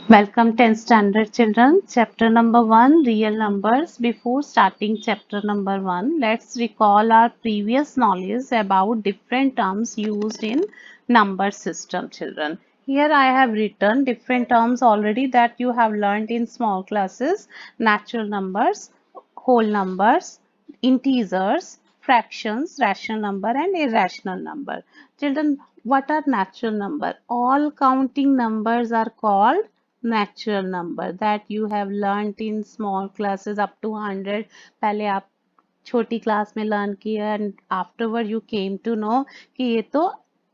Welcome 10th standard children. Chapter number 1 real numbers. Before starting chapter number 1, let's recall our previous knowledge about different terms used in number system children. Here I have written different terms already that you have learned in small classes. Natural numbers, whole numbers, integers, fractions, rational number and irrational number. Children, what are natural number? All counting numbers are called natural number that you have learnt in small classes up to 100. पहले आप छोटी class में learn किया and afterward you came to know कि ये तो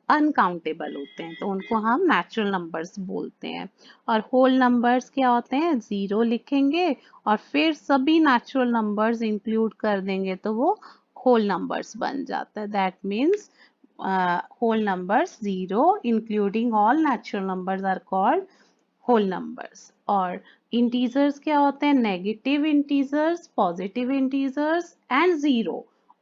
uncountable होते हैं, तो उनको हम नेचुरल नंबर्स बोलते हैं। और होल नंबर्स क्या होते हैं? जीरो लिखेंगे और फिर सभी नेचुरल नंबर्स इंक्लूड कर देंगे तो वो होल नंबर्स बन जाता है। That means whole numbers zero including all natural numbers are called whole numbers। और integers क्या होते हैं? Negative integers, positive integers and zero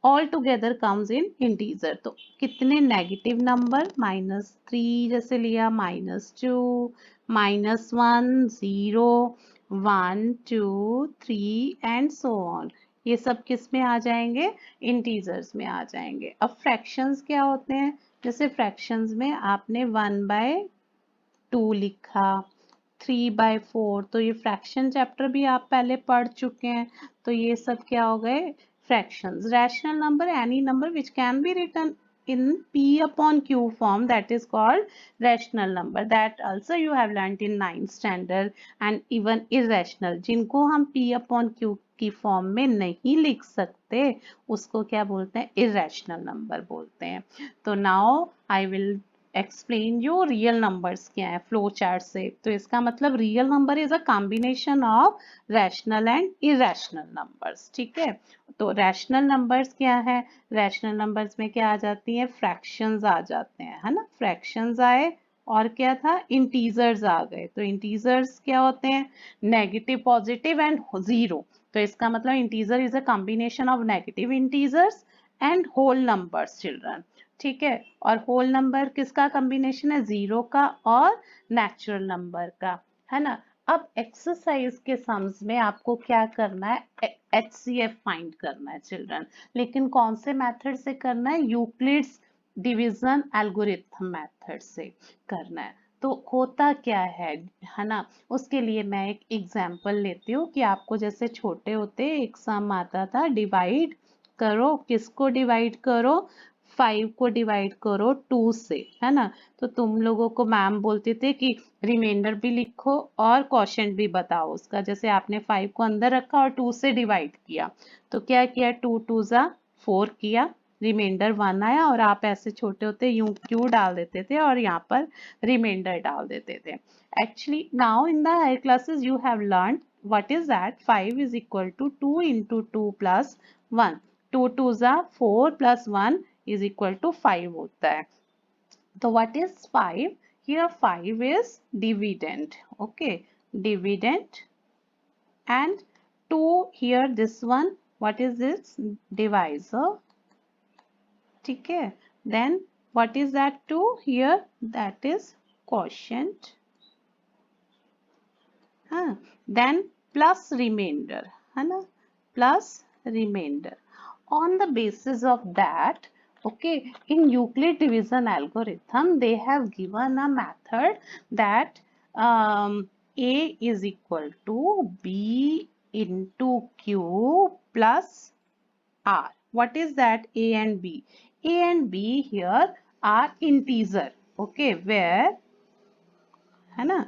all together comes in integer। तो कितने नेगेटिव नंबर? -3 जैसे लिया, -2, -1, 0, 1, 2, 3 एंड सो ऑन। ये सब किस में आ जाएंगे? इंटीजर्स में आ जाएंगे। अब फ्रैक्शंस क्या होते हैं? जैसे फ्रैक्शंस में आपने 1/2 लिखा, 3/4, तो ये फ्रैक्शन चैप्टर भी आप पहले पढ़ चुके हैं। तो ये सब क्या हो गए? Fractions. Rational number, any number which can be written in P upon Q form, that is called rational number, that also you have learnt in 9th standard। and even irrational, जिनको हम P upon Q की form में नहीं लिख सकते उसको क्या बोलते हैं? irrational number बोलते हैं। तो now I will explain you real numbers क्या है फ्लो चार्ट से। तो इसका मतलब real number is a combination of rational and irrational numbers. ठीक है, तो रैशनल नंबर्स क्या है? रैशनल नंबर्स में क्या आ जाती है? फ्रैक्शंस आ जाते हैं, है ना। फ्रैक्शंस आए और क्या था? इंटीजर्स आ गए। तो इंटीजर्स क्या होते हैं? Negative, positive and zero. तो इसका मतलब integer is a combination of negative integers and whole numbers children. ठीक है, और होल नंबर किसका कॉम्बिनेशन है? जीरो का और नेचुरल नंबर का, है ना। अब एक्सरसाइज के सम्स में आपको क्या करना है? HCF फाइंड करना है चिल्ड्रन। लेकिन कौन से मेथड से करना है? यूक्लिड्स डिवीजन एल्गोरिथम मेथड से करना है। तो होता क्या है ना। उसके लिए मैं एक एग्जांपल लेती हूँ कि आपको जैसे छोटे होते एक सम आता था, डिवाइड करो, किसको डिवाइड करो? 5 को डिवाइड करो 2 से, है ना। तो तुम लोगों को मैम बोलते थे कि रिमाइंडर भी लिखो और क्वोशंट भी बताओ उसका। जैसे आपने 5 को अंदर रखा और 2 से डिवाइड किया, तो क्या किया? 2 2 जा 4 किया, रिमाइंडर 1 आया और आप ऐसे छोटे होते यूं क्यों डाल देते थे और यहाँ पर रिमाइंडर डाल देते थे। Actually now in the higher classes you have learn what is that? 5 is equal to 2 into 2 plus 1। 2 2 जा 4 plus 1 is equal to 5 होता है। तो what is 5? Here 5 is dividend, okay, dividend, and 2 here, this one, what is this? Divisor। ठीक है, then what is that 2 here? That is quotient, हाँ। then plus remainder, है ना, plus remainder। on the basis of that, okay, in Euclid division algorithm they have given a method that A is equal to B into Q plus R। what is that? A and B? A and B here are integer, okay, where, है ना,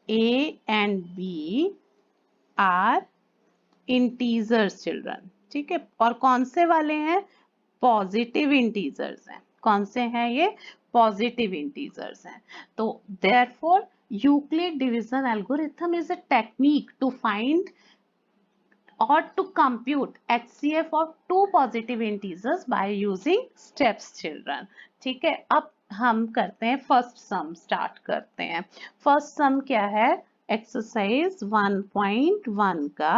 A and B are integers children. ठीक है, और कौन से वाले हैं? Positive integers हैं। कौन से हैं ये? पॉजिटिव इंटीजर्स हैं। तो therefore Euclid division algorithm is a technique to find or to compute HCF of two positive integers by using steps children। ठीक है, अब हम करते हैं फर्स्ट सम, स्टार्ट करते हैं। फर्स्ट सम क्या है? एक्सरसाइज 1.1 का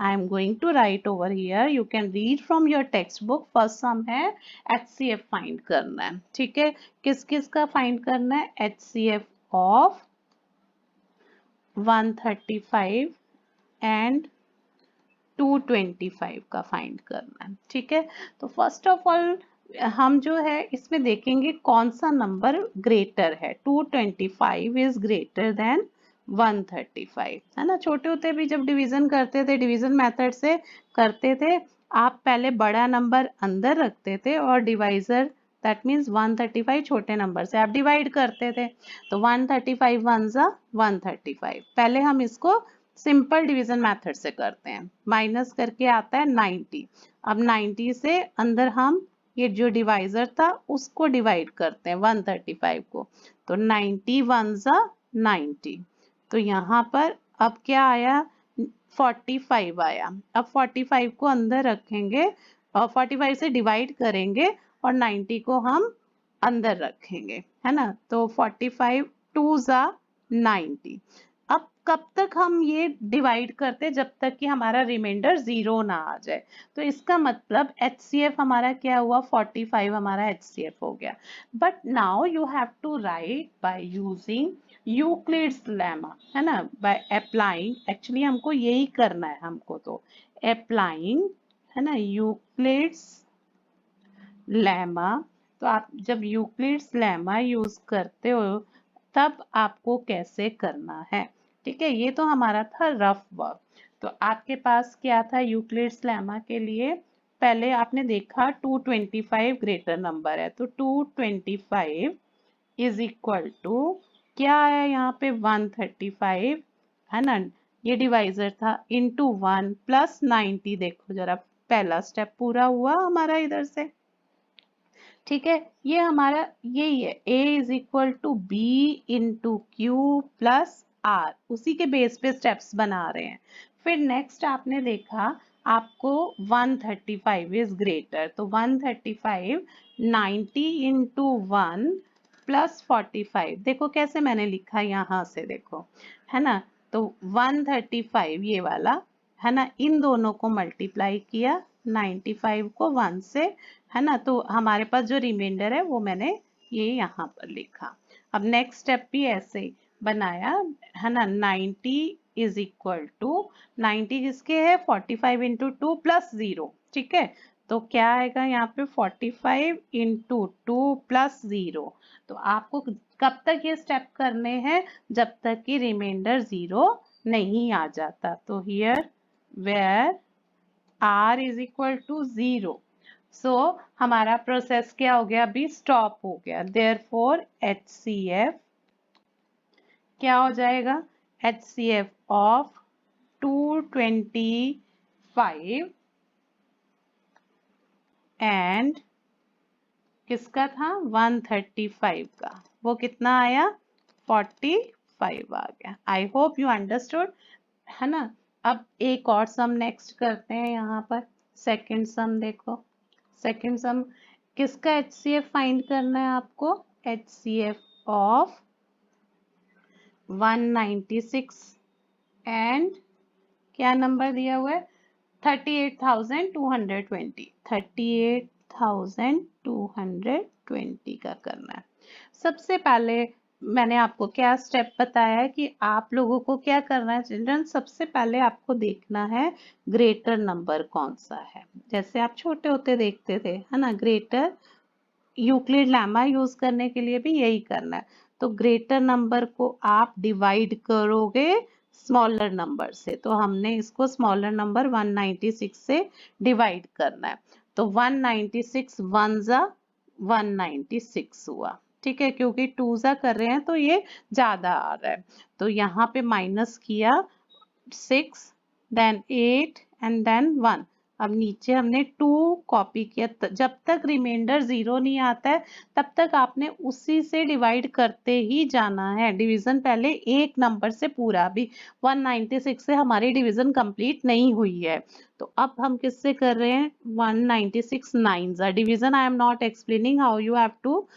I am going to write over here, you can read from your textbook। First sum है HCF फाइंड करना है। ठीक है, किस किस का फाइंड करना है? HCF of 135 एंड 225 का फाइंड करना है। ठीक है, तो फर्स्ट ऑफ ऑल हम जो है इसमें देखेंगे कौन सा नंबर ग्रेटर है। 225 इज ग्रेटर देन 135, है ना। छोटे होते भी जब डिवीजन करते थे, डिवीजन मेथड से करते थे, आप पहले बड़ा नंबर अंदर रखते थे और डिवाइजर दैट मीन्स 135 छोटे नंबर से आप डिवाइड करते थे। तो 135 वन जा 135, पहले हम इसको सिंपल डिवीजन मेथड से करते हैं। माइनस करके आता है 90। अब 90 से अंदर हम ये जो डिवाइजर था उसको डिवाइड करते हैं 135 को। तो 90 वन जा 90। तो यहाँ पर अब क्या आया, 45 आया। अब 45 को अंदर रखेंगे और 45 से डिवाइड करेंगे और 90 को हम अंदर रखेंगे, है ना। तो 45 टू जा 90। अब कब तक हम ये डिवाइड करते, जब तक कि हमारा रिमाइंडर 0 ना आ जाए। तो इसका मतलब HCF हमारा क्या हुआ, 45 हमारा HCF हो गया। But now you have to write by using Euclid's lemma, है ना, बाय अप्लाइंग। एक्चुअली हमको यही करना है, हमको तो अप्लाइंग, है ना, यूक्लिड्स लेमा। तो आप जब यूक्लिड्स लेमा यूज करते हो तब आपको कैसे करना है। ठीक है, ये तो हमारा था रफ वर्क। तो आपके पास क्या था यूक्लिड्स लेमा के लिए, पहले आपने देखा 225 ग्रेटर नंबर है, तो 225 इज इक्वल टू क्या है यहाँ पे 135, है ना। ये डिवाइजर था इनटू 1 प्लस 90। देखो जरा, पहला स्टेप पूरा हुआ हमारा इधर से। ठीक है, ये हमारा यही है, a is equal to b into q plus r, उसी के बेस पे स्टेप्स बना रहे हैं। फिर नेक्स्ट आपने देखा आपको 135 इज ग्रेटर, तो 135 90 इंटू 1 प्लस 45। देखो कैसे मैंने लिखा यहाँ से, देखो, है ना। तो 135 ये वाला, है ना, इन दोनों को मल्टीप्लाई किया 95 को 1 से, है ना। तो हमारे पास जो रिमाइंडर है वो मैंने ये यहाँ पर लिखा। अब नेक्स्ट स्टेप भी ऐसे ही बनाया, है ना। 90 इज इक्वल टू 90 किसके है, 45 इंटू 2 प्लस 0। ठीक है, तो क्या आएगा यहाँ पे 45 इंटू 2 प्लस 0। तो आपको कब तक ये स्टेप करने हैं, जब तक कि रिमाइंडर 0 नहीं आ जाता। तो here where r is equal to 0, so हमारा प्रोसेस क्या हो गया, अभी स्टॉप हो गया। देयरफॉर HCF क्या हो जाएगा, HCF ऑफ 225 एंड किसका था 135 का, वो कितना आया 45 आ गया। आई होप यू अंडरस्टूड, है ना। अब एक और सम नेक्स्ट करते हैं यहाँ पर। सेकंड सम देखो, सेकंड सम किसका HCF फाइंड करना है आपको, HCF ऑफ 196 एंड क्या नंबर दिया हुआ है 38,220, 38,220 का करना है। सबसे पहले मैंने आपको क्या स्टेप बताया है कि आप लोगों को क्या करना है चिल्ड्रन, सबसे पहले आपको देखना है ग्रेटर नंबर कौन सा है। जैसे आप छोटे होते देखते थे, है ना, ग्रेटर यूक्लिड लेमा यूज करने के लिए भी यही करना है। तो ग्रेटर नंबर को आप डिवाइड करोगे स्मॉलर नंबर से, तो हमने इसको स्मॉलर नंबर 196 से डिवाइड करना है। तो 196 वन जा 196 हुआ। ठीक है, क्योंकि टू जा कर रहे हैं तो ये ज्यादा आ रहा है। तो यहाँ पे माइनस किया 6 देन 8 एंड देन 1। अब नीचे हमने 2 कॉपी किया। जब तक रिमाइंडर 0 नहीं आता है तब तक आपने उसी से डिवाइड करते ही जाना है। डिवीजन पहले एक नंबर से पूरा, भी 196 से हमारी डिवीजन कंप्लीट नहीं हुई है। तो अब हम किससे कर रहे हैं 196 नाइन जा division. I am not explaining how you have to,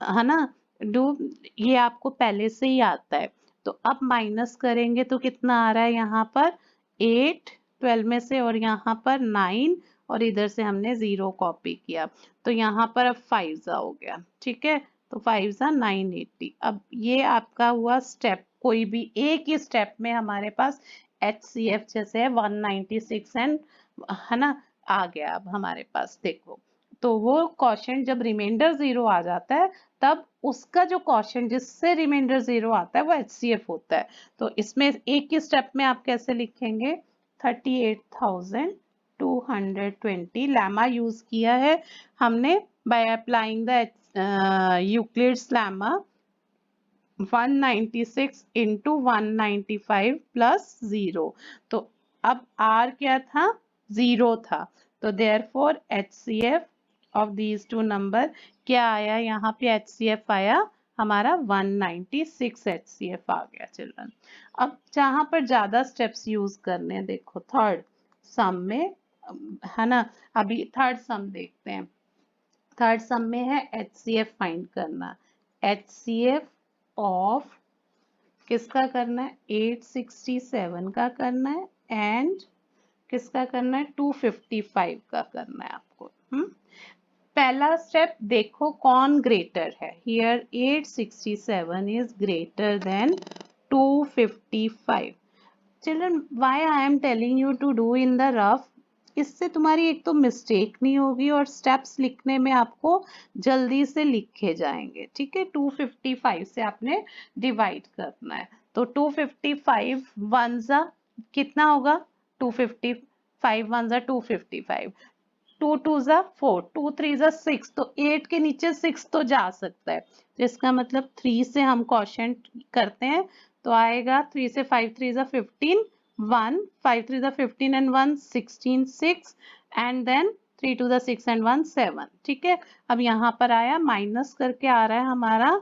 है ना, डू, ये आपको पहले से ही आता है। तो अब माइनस करेंगे तो कितना आ रहा है यहाँ पर 8 12 में से, और यहाँ पर 9, और इधर से हमने 0 कॉपी किया। तो यहाँ पर अब 5 जा हो गया। ठीक है, तो 5 जा 980। अब ये आपका हुआ स्टेप कोई भी एक ही स्टेप में हमारे पास HCF जैसे है 196 एंड है ना आ गया। अब हमारे पास देखो, तो वो क्वेश्चन जब रिमाइंडर 0 आ जाता है तब उसका जो क्वेश्चन जिससे रिमाइंडर 0 आता है वो HCF होता है। तो इसमें एक ही स्टेप में आप कैसे लिखेंगे, 38,220 लैमा यूज किया है हमने by applying the Euclid's lemma 196 into 195 plus 0। तो अब R क्या था, 0 था। तो therefore HCF of these two number क्या आया, यहाँ पे HCF आया हमारा 196 HCF आ गया चिल्ड्रन। अब जहां पर ज्यादा स्टेप्स यूज करने हैं, देखो थर्ड सम में है ना, अभी थर्ड सम देखते हैं। थर्ड सम में है HCF फाइंड करना। HCF ऑफ किसका करना है, 867 का करना है एंड किसका करना है, 255 का करना है आपको। पहला स्टेप देखो कौन ग्रेटर है, here 867 is greater than 255। Children why I am telling you to do in the rough, इससे तुम्हारी एक तो मिस्टेक नहीं होगी और स्टेप्स लिखने में आपको जल्दी से लिखे जाएंगे। ठीक है, 255 से आपने डिवाइड करना है। तो 255 वन जा कितना होगा, 255 वन जा 255, 2 2 जा 4, 2 3 जा 6, तो 8 के नीचे 6 तो जा सकता है, जिसका मतलब 3 से हम क्वेश्चन करते हैं तो आएगा 3 से 5 3 जा 15, 1 5 3 जा 15 एंड 1 16 6 एंड देन 3 2 जा 6 एंड 1 7। ठीक है, अब यहाँ पर आया माइनस करके आ रहा है हमारा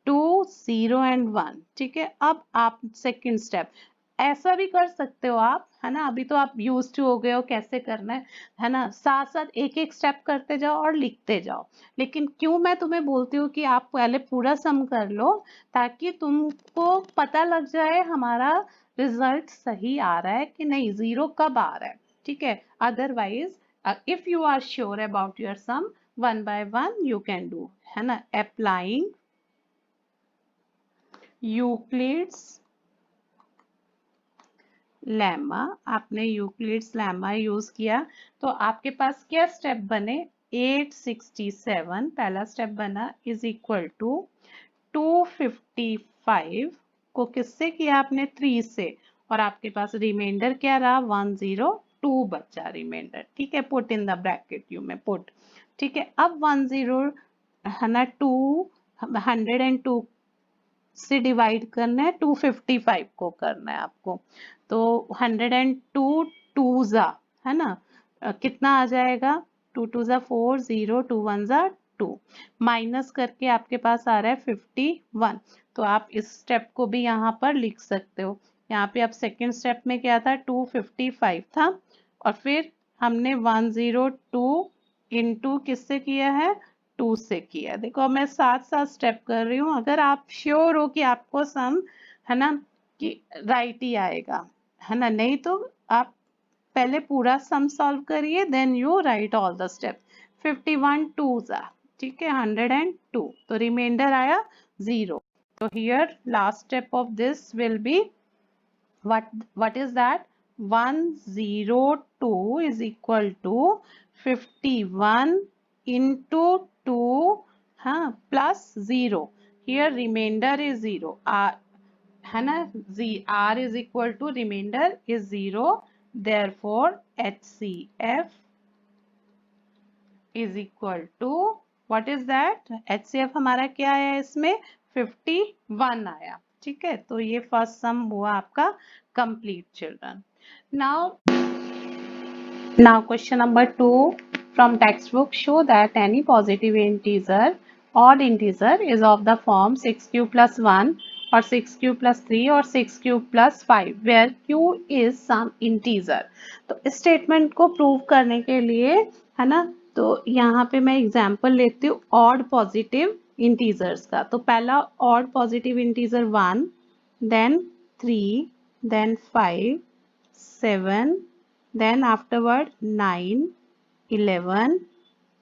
2 0 एंड 1। ठीक है, अब आप सेकंड स्टेप ऐसा भी कर सकते हो आप, है ना, अभी तो आप यूज टू हो गए हो कैसे करना है ना, साथ साथ एक एक स्टेप करते जाओ और लिखते जाओ। लेकिन क्यों मैं तुम्हें बोलती हूँ कि आप पहले पूरा सम कर लो ताकि तुमको पता लग जाए हमारा रिजल्ट सही आ रहा है कि नहीं, जीरो कब आ रहा है। ठीक है, otherwise if you are sure about your sum, one by one you can do, है ना। अप्लाइंग यूक्लिड्स लेमा, आपने यूक्लिड्स लेमा यूज किया तो आपके पास क्या स्टेप बने, 867 पहला स्टेप बना इज इक्वल टू 255 को किससे किया आपने, 3 से, और आपके पास रिमाइंडर क्या रहा, 102 बचा रिमाइंडर। ठीक है, put in the bracket you में पुट। ठीक है, अब 10 है ना 202 से डिवाइड करना है, 255 को करना है आपको। तो 102 टू जा है ना, कितना आ जाएगा, 2 2 जा 4 0 2 1 जा 2, माइनस करके आपके पास आ रहा है 51। तो आप इस स्टेप को भी यहाँ पर लिख सकते हो। यहाँ पे आप सेकेंड स्टेप में क्या था, 255 था और फिर हमने 102 इंटू किससे किया है, 2 से किया। देखो मैं साथ साथ स्टेप कर रही हूँ, अगर आप श्योर हो कि आपको सम है ना कि राइट ही आएगा, है ना, नहीं तो आप पहले पूरा सम सॉल्व करिए then you write all the step. 51 two जा, ठीक है, 102, तो रिमाइंडर आया 0। तो here last step of this will be what is that, 102 is equal to 51 into 2 हाँ plus 0, here remainder is 0, है ना, r is equal to remainder is 0, therefore HCF is equal to what is that, HCF हमारा क्या आया इसमें, 51 आया। ठीक है, तो ये फर्स्ट सम हुआ आपका complete children. Now question number 2 from textbook, show that any positive integer odd integer is of the form 6 cube plus 1 or 6 cube plus 3 or 6 cube plus 5 where q is some integer। तो इस statement को prove करने के लिए है ना, तो यहाँ पे मैं एग्जांपल लेती हूँ ऑड पॉजिटिव इंटीजर्स का। तो पहला odd positive integer 1, then 3, then 5, 7, then afterward 9, 11,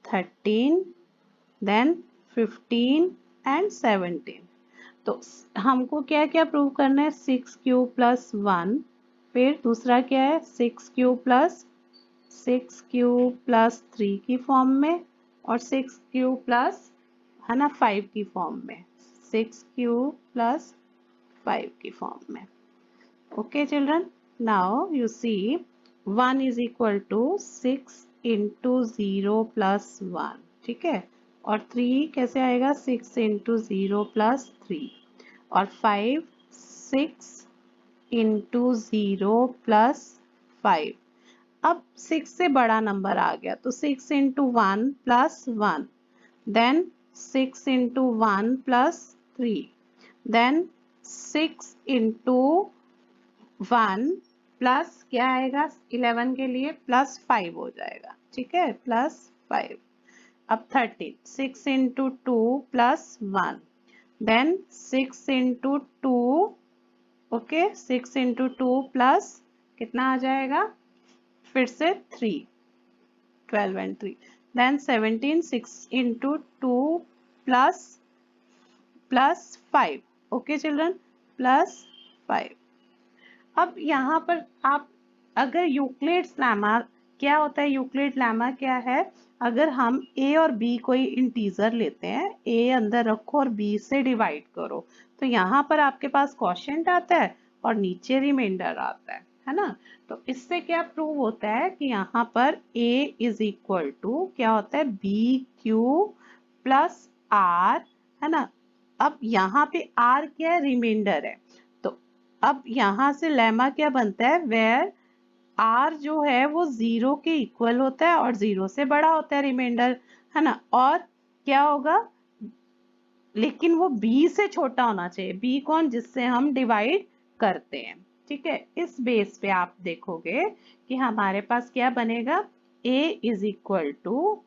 13, then 15 and 17। तो हमको क्या क्या प्रूव करना है, 6q+1, फिर दूसरा क्या है 6q+3 की फॉर्म में, और 6q प्लस है ना 5 की फॉर्म में, 6q+5 की फॉर्म में। Okay children, now you see 1 is equal to 6 into 0+1, ठीक है, और 3 कैसे आएगा 6 इंटू 0+3, और 5 6 इंटू 0+5। अब 6 से बड़ा नंबर आ गया तो 6 into 1+1, then 6 into 1+3, then 6 into 1 plus क्या आएगा 11 के लिए +5 हो जाएगा, ठीक है, +5। अब 13, 6 into 2+1, then 6 into 2, okay 6 into 2 plus कितना आ जाएगा फिर से 3, 12 and 3, then 17, 6 into 2 plus 5, okay children, +5। अब यहाँ पर आप अगर यूक्लिड्स लेमा, क्या होता है यूक्लिड लेमा क्या है, अगर हम a और b कोई इंटीजर लेते हैं, a अंदर रखो और b से डिवाइड करो, तो यहाँ पर आपके पास क्वोशिएंट आता है और नीचे रिमाइंडर आता है ना। तो इससे क्या प्रूव होता है कि यहाँ पर a इज इक्वल टू क्या होता है bq प्लस r, है ना। अब यहाँ पे r क्या है, रिमाइंडर है, तो अब यहाँ से लेमा क्या बनता है, वेयर r जो है वो 0 के इक्वल होता है और 0 से बड़ा होता है रिमाइंडर, है ना, और क्या होगा, लेकिन वो b से छोटा होना चाहिए, b कौन, जिससे हम डिवाइड करते हैं, ठीक है। इस बेस पे आप देखोगे कि हमारे पास क्या बनेगा, a is equal to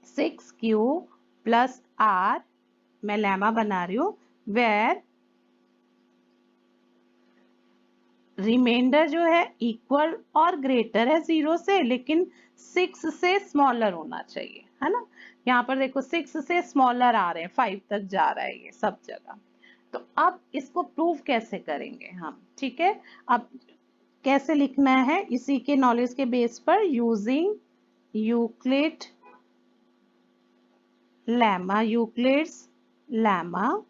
6q plus r, मैं लेमा बना रही हूँ, वेयर रिमाइंडर जो है इक्वल और ग्रेटर है 0 से, लेकिन 6 से स्मॉलर होना चाहिए, है ना। यहाँ पर देखो 6 से स्मॉलर आ रहे हैं, 5 तक जा रहा है ये सब जगह। तो अब इसको प्रूव कैसे करेंगे हम, ठीक है। अब कैसे लिखना है, इसी के नॉलेज के बेस पर, using Euclid lemma, Euclid's lemma,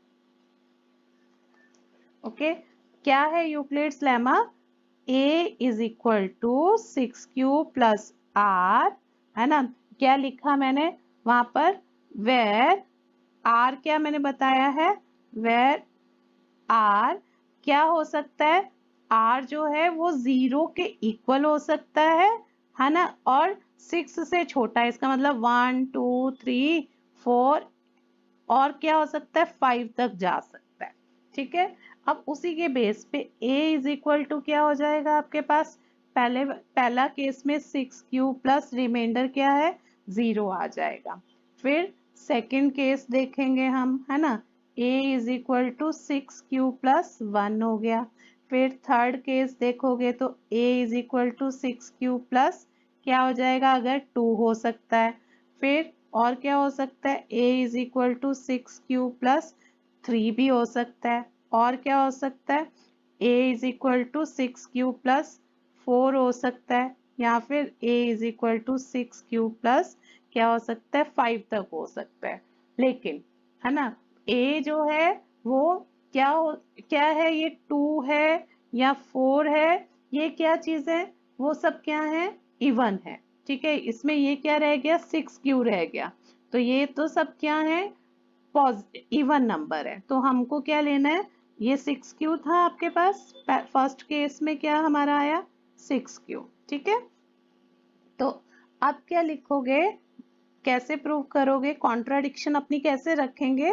okay. क्या है Euclid's lemma, a is equal to 6q plus r, है ना। क्या लिखा मैंने वहां पर, वेर r क्या मैंने बताया है, वेर r क्या हो सकता है, r जो है वो 0 के इक्वल हो सकता है ना, और 6 से छोटा है, इसका मतलब 1 2 3 4, और क्या हो सकता है 5 तक जा सकता है, ठीक है। अब उसी के बेस पे a इज इक्वल टू क्या हो जाएगा आपके पास, पहला केस में 6q प्लस रिमाइंडर क्या है 0 आ जाएगा। फिर सेकंड केस देखेंगे हम, है ना, a is equal to 6q plus 1 हो गया। फिर थर्ड केस देखोगे तो a is equal to 6q plus क्या हो जाएगा, अगर 2 हो सकता है। फिर और क्या हो सकता है, a is equal to 6q plus 3 भी हो सकता है। और क्या हो सकता है, a is equal to 6q plus 4 हो सकता है, या फिर a is equal to 6q plus क्या हो सकता है 5 तक हो सकता है। लेकिन है ना, a जो है वो क्या है, ये 2 है या 4 है, ये क्या चीज है, वो सब क्या है, इवन है, ठीक है। इसमें ये क्या रह गया 6q रह गया, तो ये तो सब क्या है, इवन नंबर है। तो हमको क्या लेना है, ये 6q था आपके पास, फर्स्ट केस में क्या हमारा आया 6q, ठीक है। तो अब क्या लिखोगे, कैसे प्रूव करोगे, कॉन्ट्राडिक्शन अपनी कैसे रखेंगे,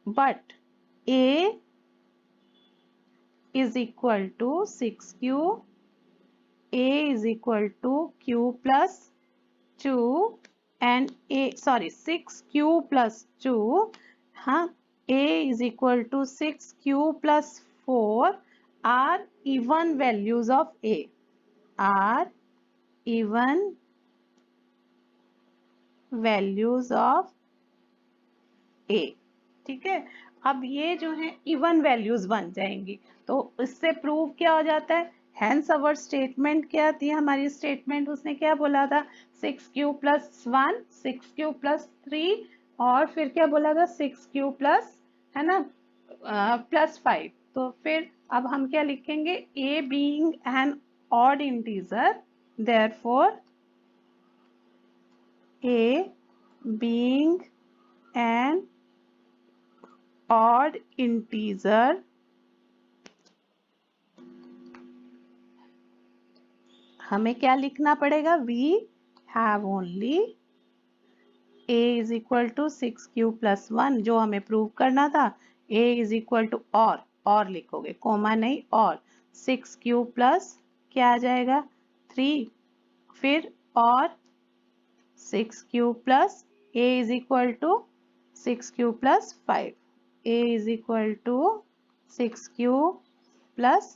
but a is equal to 6q, a is equal to q plus 2 and a, sorry, 6q plus 2, हाँ, a is equal to 6q plus 4 are even values of a, are even values of a, ठीक है। अब ये जो है even values बन जाएंगी, तो इससे प्रूव क्या हो जाता है, हेंस अवर स्टेटमेंट क्या थी हमारी स्टेटमेंट, उसने क्या बोला था 6q+1, 6q+3 और फिर क्या बोला था 6q प्लस, है ना, +5। तो फिर अब हम क्या लिखेंगे, a being an odd integer, therefore a being an odd integer, हमें क्या लिखना पड़ेगा, we have only a is equal to 6q+1 जो हमें प्रूव करना था, a is equal to और लिखोगे, कोमा नहीं, और 6q प्लस क्या आ जाएगा 3, फिर और 6q plus a is equal to 6q plus 5, a is equal to 6q plus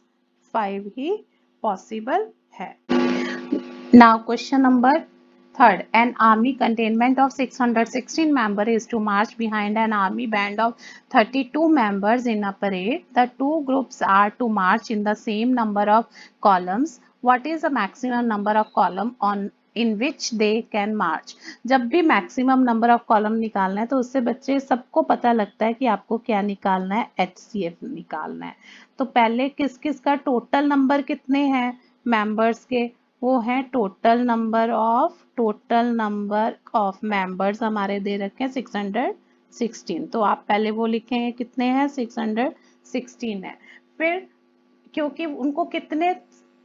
5 he possible है। Now question number third, an army containment of 616 members is to march behind an army band of 32 members in a parade. The two groups are to march in the same number of columns. What is the maximum number of column on in which they can march? जब भी maximum number of column निकालना है तो उससे बच्चे सबको पता लगता है कि आपको क्या निकालना है, HCF निकालना है। तो पहले किस किस का टोटल नंबर कितने हैं मेंबर्स के, वो है टोटल नंबर ऑफ मेंबर्स हमारे दे रखे हैं 616। तो आप पहले वो लिखेंगे कितने हैं 616 है। फिर क्योंकि उनको कितने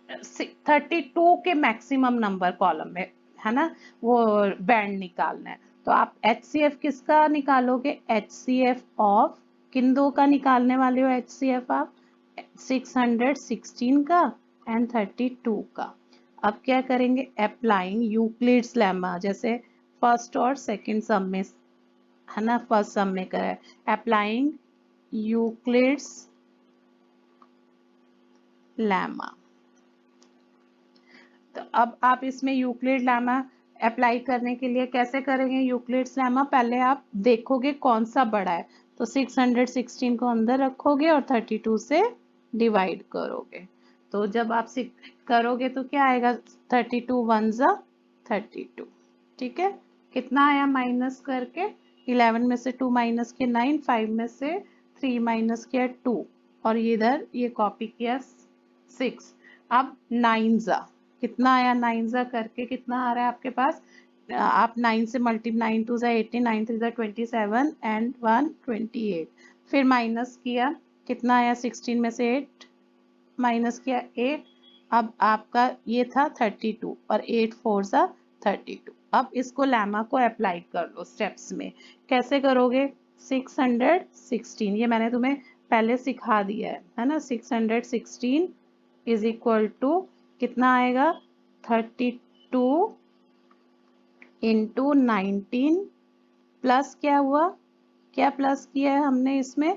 32 के मैक्सिमम नंबर कॉलम में, है ना, वो बैंड निकालना है, तो आप HCF किसका निकालोगे, HCF ऑफ किन दो का निकालने वाले हो, HCF आप 616 का एंड 32 का। अब क्या करेंगे, अप्लाइंग यूक्लिड्स लेमा, जैसे फर्स्ट और सेकंड सम में, है ना, फर्स्ट सम में करा है, अप्लाइंग यूक्लिड्स लेमा। तो अब आप इसमें यूक्लिड लेमा अप्लाई करने के लिए कैसे करेंगे, यूक्लिड्स लेमा पहले आप देखोगे कौन सा बड़ा है, तो 616 को अंदर रखोगे और 32 से डिवाइड करोगे। तो जब आप करोगे तो क्या आएगा, 32 1 जा 32, ठीक है। कितना आया माइनस करके, 11 में से 2 माइनस किया 9, 5 में से 3 माइनस किया 2 और इधर ये कॉपी किया 6। अब 9 जा कितना आया, 9 जा करके कितना आ रहा है आपके पास, आप 9 से मल्टीप्लाई, 9 2 जा 18, 9 3 जा 27 एंड 1 28, फिर माइनस किया कितना आया, 16 में से 8 माइनस किया 8, अब आपका ये था 32 और 8 4 जा 32। अब इसको लेमा को अप्लाई कर लो स्टेप्स में, कैसे करोगे, 616 ये मैंने तुम्हें पहले सिखा दिया है ना, 616 इज इक्वल टू कितना आएगा, 32 इंटू 19 प्लस क्या हुआ, क्या प्लस किया है हमने इसमें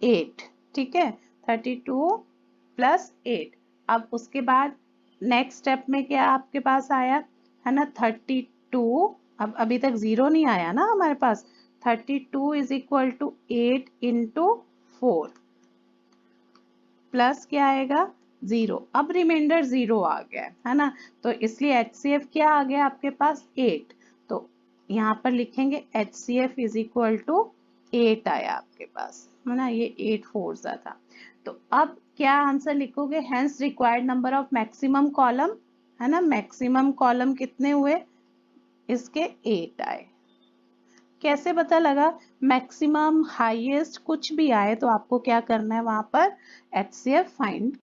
8, ठीक है, 32 प्लस 8। अब उसके बाद नेक्स्ट स्टेप में क्या आपके पास आया, है ना 32, अब अभी तक जीरो नहीं आया ना हमारे पास, 32 is equal to 8 into 4 plus क्या आएगा 0, अब रिमाइंडर 0 आ गया है ना, तो इसलिए HCF क्या आ गया आपके पास 8। तो यहाँ पर लिखेंगे HCF इज इक्वल टू 8 आया आपके पास, है ना, ये 8 4 था। तो अब क्या आंसर लिखोगे, hence required number of maximum column, है ना, मैक्सिमम कॉलम कितने हुए इसके 8 आए। कैसे पता लगा, मैक्सिमम हाईएस्ट कुछ भी आए तो आपको क्या करना है, वहां पर HCF फाइंड